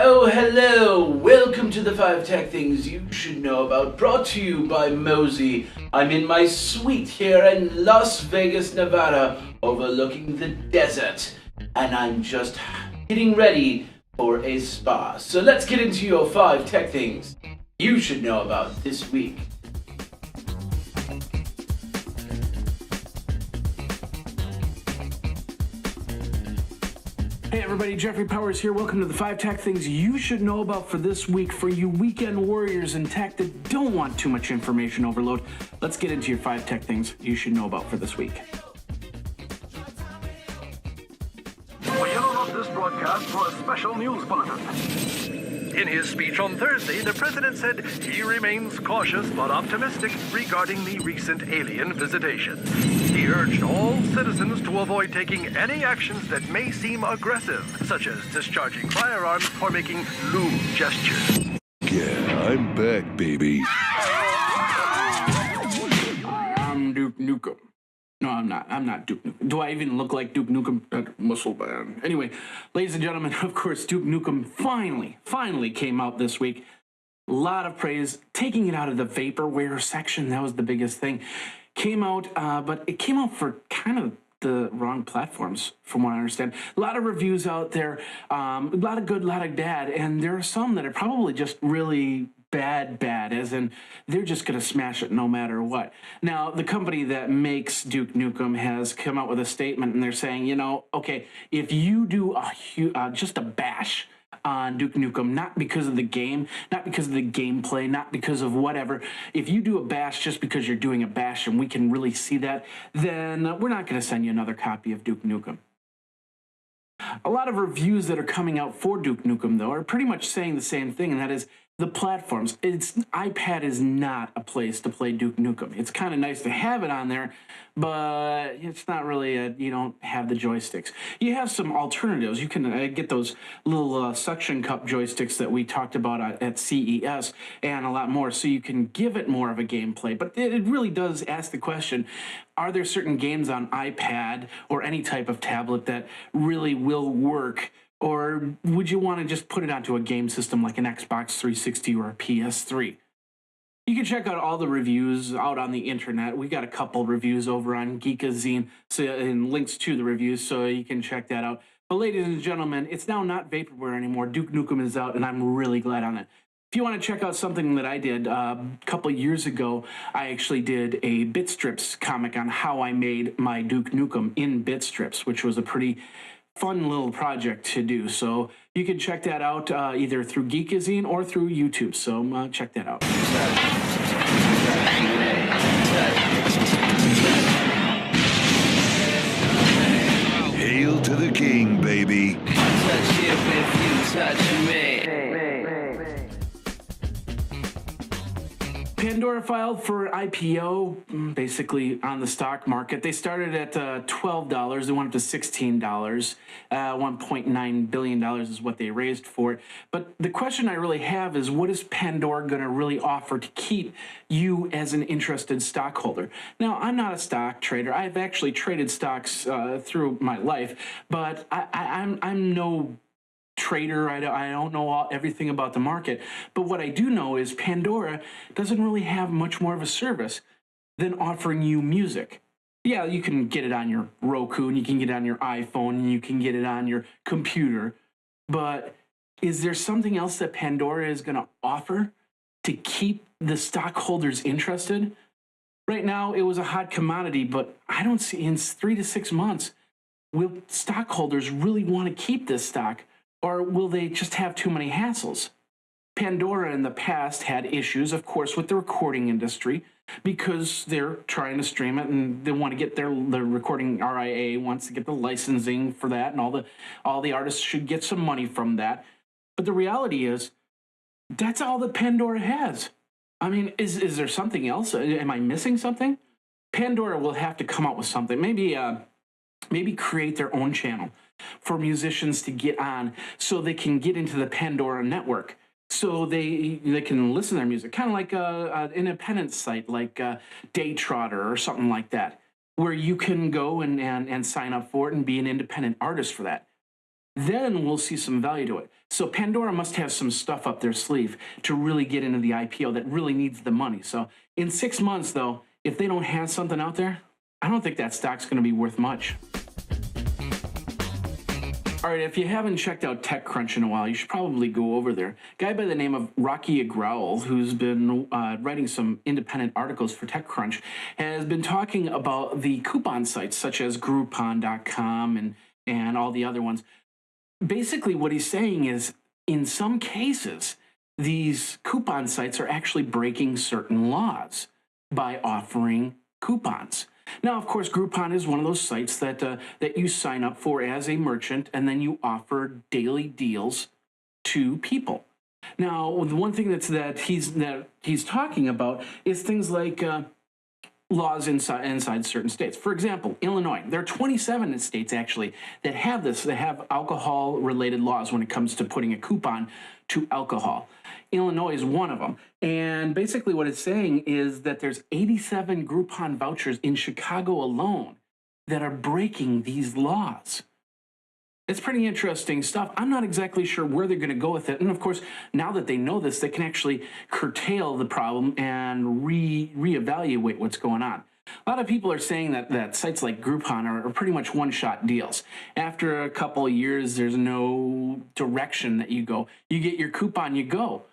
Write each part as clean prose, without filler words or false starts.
Oh, hello! Welcome to the 5 Tech Things You Should Know About, brought to you by Mosey. I'm in my suite here in Las Vegas, Nevada, overlooking the desert. And I'm just getting ready for a spa. So let's get into your 5 Tech Things You Should Know About this week. Hey everybody, Jeffrey Powers here. Welcome to the 5 Tech Things You Should Know About for this week for you weekend warriors in tech that don't want too much information overload. Let's get into your 5 Tech Things You Should Know About for this week. We interrupt this broadcast for a special news bulletin. In his speech on Thursday, the president said he remains cautious but optimistic regarding the recent alien visitation. He urged all citizens to avoid taking any actions that may seem aggressive, such as discharging firearms or making lewd gestures. Yeah, I'm back, baby. I'm Duke Nukem. No, I'm not. I'm not Duke Nukem. Do I even look like Duke Nukem? Muscle band. Anyway, ladies and gentlemen, of course, Duke Nukem finally came out this week. A lot of praise, taking it out of the vaporware section. That was the biggest thing. Came out, but it came out for kind of the wrong platforms, from what I understand. A lot of reviews out there, a lot of good, a lot of bad, and there are some that are probably just really bad, as in they're just going to smash it no matter what. Now, the company that makes Duke Nukem has come out with a statement, and they're saying, you know, okay, if you do just a bash on Duke Nukem, not because of the game, not because of the gameplay, not because of whatever, if you do a bash just because you're doing a bash and we can really see that, then we're not going to send you another copy of Duke Nukem. A lot of reviews that are coming out for Duke Nukem, though, are pretty much saying the same thing, and that is the platforms. iPad is not a place to play Duke Nukem. It's kind of nice to have it on there, but it's not really you don't have the joysticks. You have some alternatives. You can get those little suction cup joysticks that we talked about at CES and a lot more, so you can give it more of a gameplay. But it really does ask the question, are there certain games on iPad or any type of tablet that really will work? Or would you want to just put it onto a game system like an Xbox 360 or a PS3? You can check out all the reviews out on the internet. We got a couple reviews over on Geekazine and links to the reviews, so you can check that out. But ladies and gentlemen, it's now not vaporware anymore. Duke Nukem is out, and I'm really glad on it. If you want to check out something that I did a couple years ago, I actually did a Bitstrips comic on how I made my Duke Nukem in Bitstrips, which was a pretty fun little project to do. So you can check that out either through Geekazine or through YouTube. So check that out. Hail to the king, baby. Touch it with you, touch me. Pandora filed for IPO, basically on the stock market. They started at $12. They went up to $16. $1.9 billion is what they raised for it. But the question I really have is, what is Pandora going to really offer to keep you as an interested stockholder? Now, I'm not a stock trader. I've actually traded stocks through my life, but I'm no trader. I don't know everything about the market, but what I do know is Pandora doesn't really have much more of a service than offering you music. Yeah, you can get it on your Roku, and you can get it on your iPhone, and you can get it on your computer, but is there something else that Pandora is going to offer to keep the stockholders interested? Right now, it was a hot commodity, but I don't see in 3 to 6 months, will stockholders really want to keep this stock? Or will they just have too many hassles? Pandora in the past had issues, of course, with the recording industry because they're trying to stream it and they want to get their recording RIA wants to get the licensing for that, and all the artists should get some money from that. But the reality is, that's all that Pandora has. I mean, is there something else? Am I missing something? Pandora will have to come up with something. Maybe create their own channel for musicians to get on so they can get into the Pandora network, so they can listen to their music, kind of like an independent site like Daytrotter or something like that, where you can go and sign up for it and be an independent artist for that. then we'll see some value to it. So Pandora must have some stuff up their sleeve to really get into the IPO that really needs the money. So in 6 months, though, if they don't have something out there, I don't think that stock's going to be worth much. All right, if you haven't checked out TechCrunch in a while, you should probably go over there. A guy by the name of Rocky Agrowell, who's been writing some independent articles for TechCrunch, has been talking about the coupon sites such as Groupon.com and all the other ones. Basically, what he's saying is, in some cases, these coupon sites are actually breaking certain laws by offering coupons. Now, of course, Groupon is one of those sites that you sign up for as a merchant, and then you offer daily deals to people. Now, the one thing that he's talking about is things like laws inside certain states. For example, Illinois. There are 27 states actually that have this. They have alcohol-related laws when it comes to putting a coupon to alcohol. Illinois is one of them. And basically what it's saying is that there's 87 Groupon vouchers in Chicago alone that are breaking these laws. It's pretty interesting stuff. I'm not exactly sure where they're going to go with it. And of course, now that they know this, they can actually curtail the problem and reevaluate what's going on. A lot of people are saying that sites like Groupon are pretty much one-shot deals. After a couple of years, there's no direction that you go. You get your coupon, you go.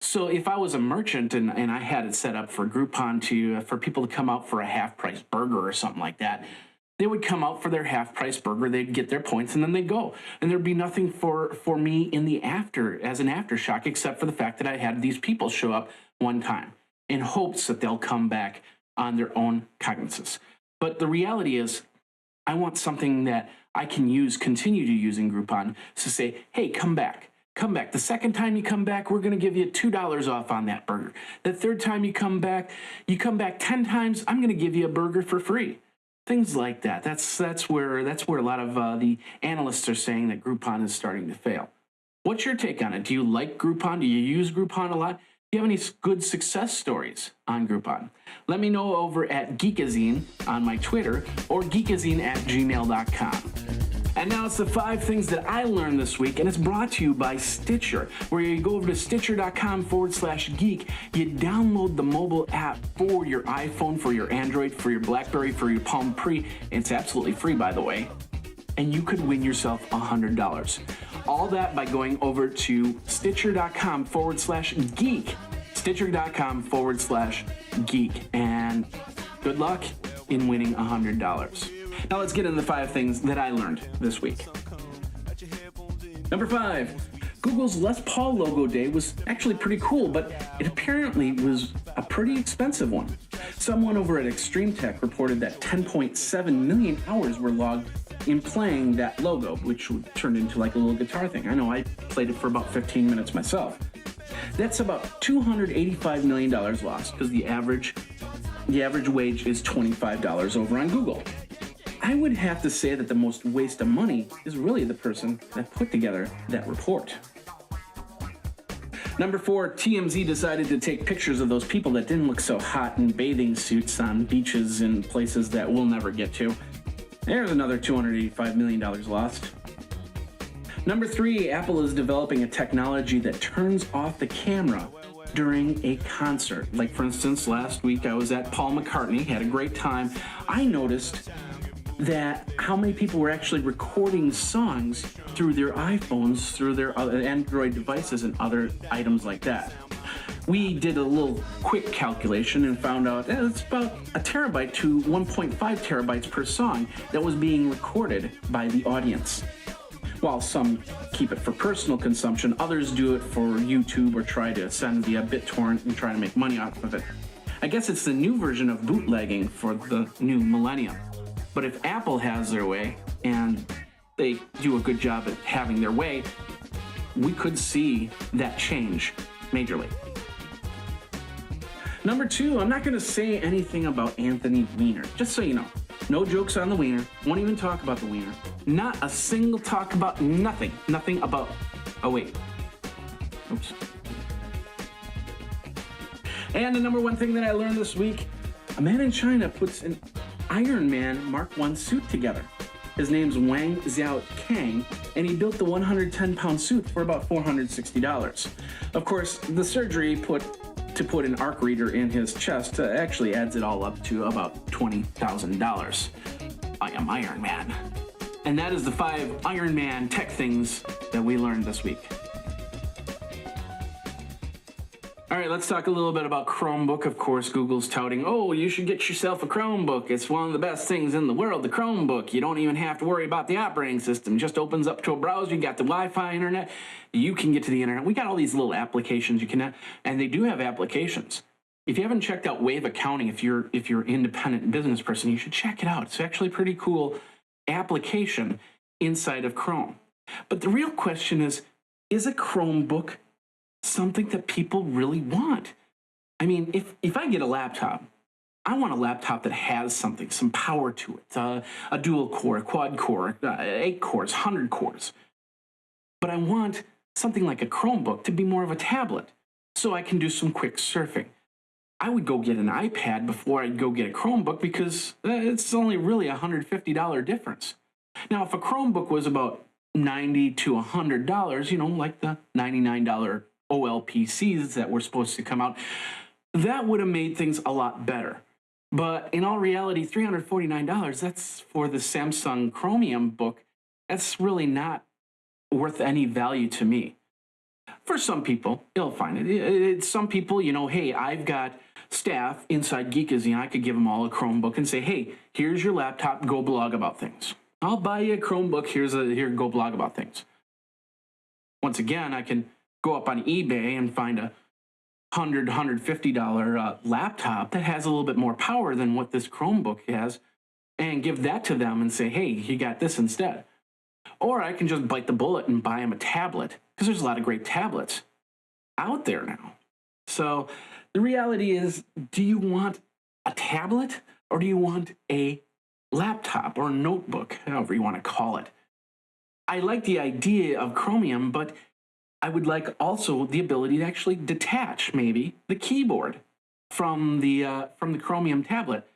So if I was a merchant and I had it set up for Groupon for people to come out for a half-price burger or something like that, they would come out for their half-price burger, they'd get their points, and then they'd go. And there'd be nothing for me in the as an aftershock, except for the fact that I had these people show up one time in hopes that they'll come back on their own cognizance. But the reality is, I want something that I can continue to use in Groupon to say, hey, come back. Come back. The second time you come back, we're going to give you $2 off on that burger. The third time you come back 10 times, I'm going to give you a burger for free. Things like that. That's where a lot of the analysts are saying that Groupon is starting to fail. What's your take on it? Do you like Groupon? Do you use Groupon a lot? Do you have any good success stories on Groupon? Let me know over at Geekazine on my Twitter or geekazine@gmail.com. And now it's the 5 things that I learned this week, and it's brought to you by Stitcher, where you go over to stitcher.com/geek, you download the mobile app for your iPhone, for your Android, for your BlackBerry, for your Palm Pre. It's absolutely free, by the way. And you could win yourself $100. All that by going over to stitcher.com/geek, stitcher.com/geek, and good luck in winning $100. Now let's get into the 5 things that I learned this week. Number 5, Google's Les Paul logo day was actually pretty cool, but it apparently was a pretty expensive one. Someone over at Extreme Tech reported that 10.7 million hours were logged in playing that logo, which turned into like a little guitar thing. I know I played it for about 15 minutes myself. That's about $285 million lost, because the average wage is $25 over on Google. I would have to say that the most waste of money is really the person that put together that report. Number 4, TMZ decided to take pictures of those people that didn't look so hot in bathing suits on beaches in places that we'll never get to. There's another $285 million lost. Number 3, Apple is developing a technology that turns off the camera during a concert. Like, for instance, last week I was at Paul McCartney, had a great time. I noticed that how many people were actually recording songs through their iPhones, through their Android devices and other items like that. We did a little quick calculation and found out it's about a terabyte to 1.5 terabytes per song that was being recorded by the audience. While some keep it for personal consumption, others do it for YouTube or try to send via BitTorrent and try to make money off of it. I guess it's the new version of bootlegging for the new millennium. But if Apple has their way, and they do a good job at having their way, we could see that change majorly. Number 2, I'm not going to say anything about Anthony Weiner, just so you know. No jokes on the Wiener, won't even talk about the Wiener. Not a single talk about nothing about, oh wait, oops. And the number 1 thing that I learned this week, a man in China puts an Iron Man Mark I suit together. His name's Wang Xiao Kang, and he built the 110-pound suit for about $460. Of course, the surgery to put an arc reader in his chest actually adds it all up to about $20,000. I am Iron Man. And that is the 5 Iron Man tech things that we learned this week. All right, let's talk a little bit about Chromebook. Of course, Google's touting, oh, you should get yourself a Chromebook. It's one of the best things in the world, the Chromebook. You don't even have to worry about the operating system. It just opens up to a browser. You got the Wi-Fi internet. You can get to the internet. We got all these little applications you can, and they do have applications. If you haven't checked out Wave Accounting, if you're an independent business person, you should check it out. It's actually a pretty cool application inside of Chrome. But the real question is a Chromebook something that people really want? I mean, if I get a laptop, I want a laptop that has something, some power to it, a dual core, a quad core, 8 cores, 100 cores. But I want something like a Chromebook to be more of a tablet so I can do some quick surfing. I would go get an iPad before I'd go get a Chromebook because it's only really a $150 difference. Now, if a Chromebook was about $90 to $100, you know, like the $99 OLPCs that were supposed to come out, that would have made things a lot better. But in all reality, $349, that's for the Samsung Chromium book. That's really not worth any value to me. For some people, they'll find it. Some people, you know, hey, I've got staff inside Geekazine. I could give them all a Chromebook and say, hey, here's your laptop, go blog about things. I'll buy you a Chromebook, here, go blog about things. Once again, I can go up on eBay and find a $150 laptop that has a little bit more power than what this Chromebook has and give that to them and say, hey, you got this instead. Or I can just bite the bullet and buy them a tablet because there's a lot of great tablets out there now. So the reality is, do you want a tablet or do you want a laptop or a notebook, however you want to call it? I like the idea of Chromium, but I would like also the ability to actually detach maybe the keyboard from the Chromium tablet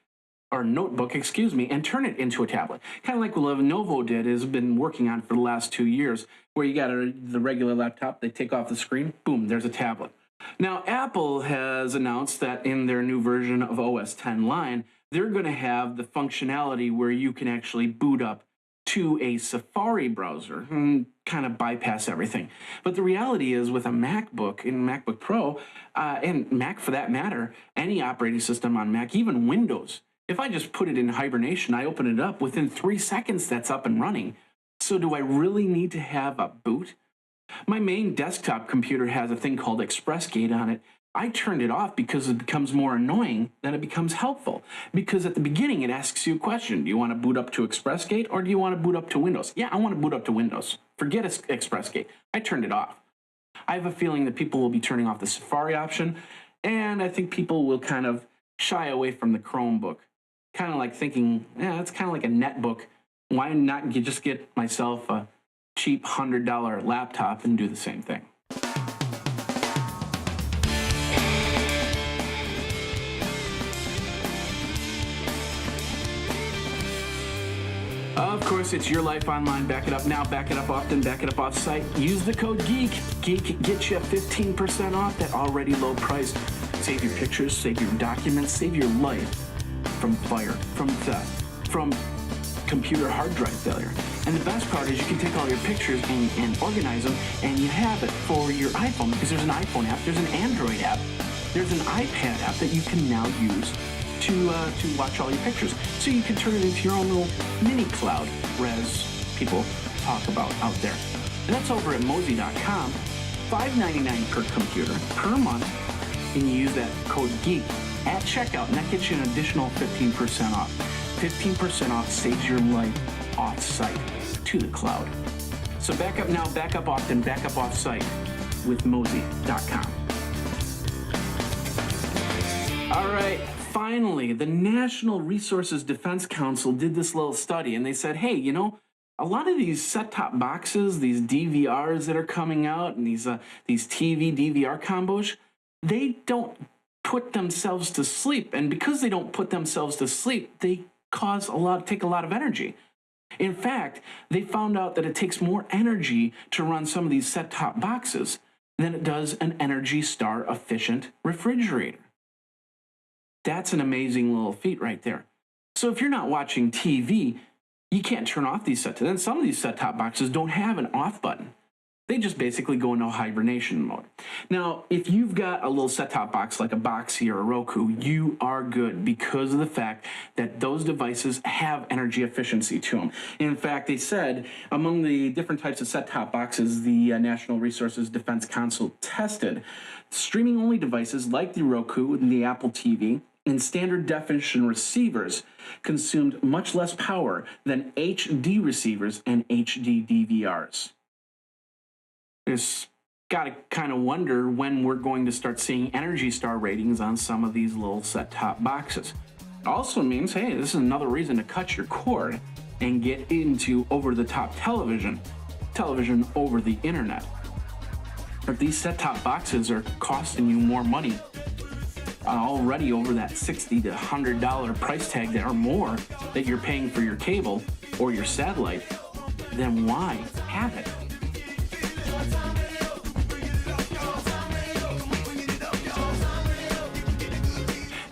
or notebook, and turn it into a tablet. Kind of like what Lenovo has been working on for the last 2 years, where you got the regular laptop, they take off the screen, boom, there's a tablet. Now, Apple has announced that in their new version of OS X line, they're going to have the functionality where you can actually boot up to a Safari browser and kind of bypass everything. But the reality is with a MacBook and MacBook Pro, and Mac for that matter, any operating system on Mac, even Windows, if I just put it in hibernation, I open it up, within 3 seconds that's up and running. So do I really need to have a boot? My main desktop computer has a thing called ExpressGate on it. I turned it off because it becomes more annoying than it becomes helpful. Because at the beginning it asks you a question. Do you want to boot up to ExpressGate or do you want to boot up to Windows? Yeah, I want to boot up to Windows. Forget ExpressGate. I turned it off. I have a feeling that people will be turning off the Safari option, and I think people will kind of shy away from the Chromebook. Kind of like thinking, yeah, it's kind of like a netbook. Why not just get myself a cheap $100 laptop and do the same thing? Of course, it's your life online. Back it up now, back it up often, back it up off site. Use the code GEEK. GEEK gets you 15% off that already low price. Save your pictures, save your documents, save your life from fire, from theft, from computer hard drive failure. And the best part is you can take all your pictures and organize them, and you have it for your iPhone, because there's an iPhone app, there's an Android app, there's an iPad app that you can now use to watch all your pictures. So you can turn it into your own little mini cloud, as people talk about out there. And that's over at Mozy.com. $5.99 per computer per month, and you use that code GEEK at checkout, and that gets you an additional 15% off. 15% off saves your life off-site to the cloud. So back up now, back up often, back up off-site with Mozy.com. All right, finally, the National Resources Defense Council did this little study, and they said, hey, you know, a lot of these set-top boxes, these DVRs that are coming out, and these TV DVR combos, they don't put themselves to sleep. And because they don't put themselves to sleep, they take a lot of energy. In fact, they found out that it takes more energy to run some of these set-top boxes than it does an Energy Star efficient refrigerator. That's an amazing little feat right there. So if you're not watching TV, you can't turn off these set-top. Then some of these set-top boxes don't have an off button. They just basically go into hibernation mode. Now, if you've got a little set-top box like a Boxee or a Roku, you are good because of the fact that those devices have energy efficiency to them. In fact, they said among the different types of set-top boxes the National Resources Defense Council tested, streaming-only devices like the Roku and the Apple TV and standard definition receivers consumed much less power than HD receivers and HD DVRs. Just got to kind of wonder when we're going to start seeing Energy Star ratings on some of these little set-top boxes. It also means, hey, this is another reason to cut your cord and get into over-the-top television over the internet. If these set-top boxes are costing you more money, already over that $60 to $100 price tag or more that you're paying for your cable or your satellite, then why have it?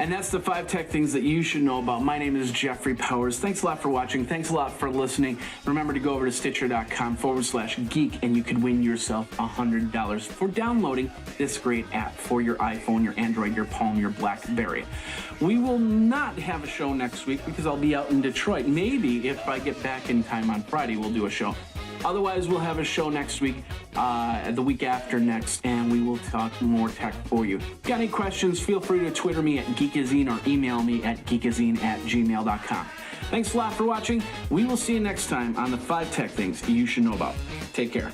And that's the 5 tech things that you should know about. My name is Jeffrey Powers. Thanks a lot for watching. Thanks a lot for listening. Remember to go over to Stitcher.com/geek and you could win yourself $100 for downloading this great app for your iPhone, your Android, your Palm, your BlackBerry. We will not have a show next week because I'll be out in Detroit. Maybe if I get back in time on Friday, we'll do a show. Otherwise, we'll have a show next week, the week after next, and we will talk more tech for you. Got any questions, feel free to Twitter me at Geekazine or email me at geekazine@gmail.com. Thanks a lot for watching. We will see you next time on the 5 tech things you should know about. Take care.